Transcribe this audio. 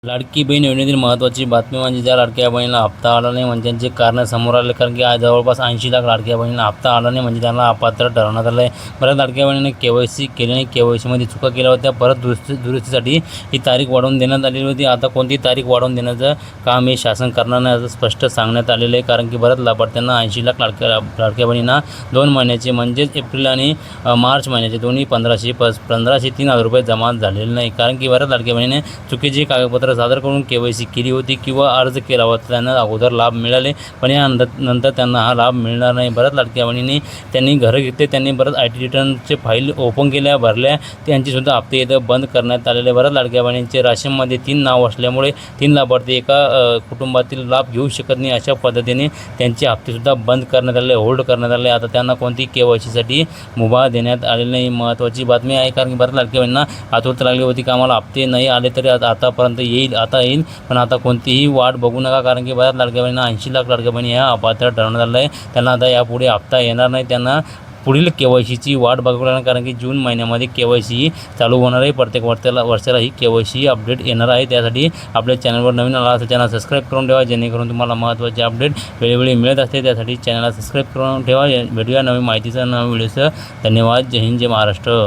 लाडकी बहीण योजनेतील महत्त्वाची बातमी म्हणजे ज्या लाडक्या बहिणीला हप्ता आला नाही म्हणजे त्यांचे कारण समोर आले, कारण की आज जवळपास 80 लाख लाडक्या बहिणीला हप्ता आला नाही म्हणजे त्यांना अपात्र ठरवण्यात आलं आहे. बऱ्याच लाडक्या बहिणीने KYC केली नाही, KYCमध्ये चुका केल्या होत्या. परत दुरुस्तीसाठी ही तारीख वाढवून देण्यात आलेली होती. आता कोणती तारीख वाढवून देण्याचं काम हे शासन करणार नाही असं स्पष्ट सांगण्यात आलेलं आहे, कारण की बऱ्याच लाभार्थ्यांना 80 लाख लाडक्या बहिणींना 2 महिन्याचे म्हणजेच एप्रिल आणि मार्च महिन्याचे दोन्ही 1500 3,000 रुपये जमा झालेले नाही, कारण की बऱ्याच लाडक्या बहिणीने चुकीची कागदपत्र सादर करून KYC केली होती किंवा अर्ज केला होता. त्यांना अगोदर लाभ मिळाले, पण या नंतर त्यांना हा लाभ मिळणार नाही. बऱ्याच लाडक्या बहिणींनी त्यांनी घरं घेतले, त्यांनी बऱ्याच IT रिटर्नचे फाईल ओपन केल्या, भरल्या, त्यांचीसुद्धा हप्ते इथं बंद करण्यात आलेले. बऱ्याच लाडक्या बहिणींचे राशनमध्ये 3 नाव असल्यामुळे 3 लाभार्थी एका कुटुंबातील लाभ घेऊ शकत नाही. अशा पद्धतीने त्यांचे हप्तेसुद्धा बंद करण्यात आले, होल्ड करण्यात आले. आता त्यांना कोणती KYCसाठी मुभा देण्यात आलेली नाही. महत्त्वाची बातमी आहे, कारण की बऱ्याच लाडक्या बहिणींना आतुरता लागली होती की आम्हाला हप्ते नाही आले तरी आतापर्यंत येईल, पण आता कोणतीही वाट बघू नका, कारण की बऱ्याच लाडक्या बहिणींना 80 लाख लाडक्या बहिणी ह्या अपात्र ठरवण्यात आलं आहे. त्यांना आता यापुढे हप्ता येणार नाही. त्यांना पुढील KYCची वाट बघावी लागणार, कारण की जून महिन्यामध्ये KYC चालू होणार आहे. प्रत्येक वर्षाला ही KYC अपडेट येणार आहे. त्यासाठी आपल्या चॅनलवर नवीन आला असेल चॅनल सबस्क्राईब करून ठेवा, जेणेकरून तुम्हाला महत्त्वाचे अपडेट वेळोवेळी मिळत असते. त्यासाठी चॅनलला सबस्क्राईब करून ठेवा. भेटूया नवीन माहितीचा नवीन व्हिडिओचं. धन्यवाद. जय हिंद, जय महाराष्ट्र.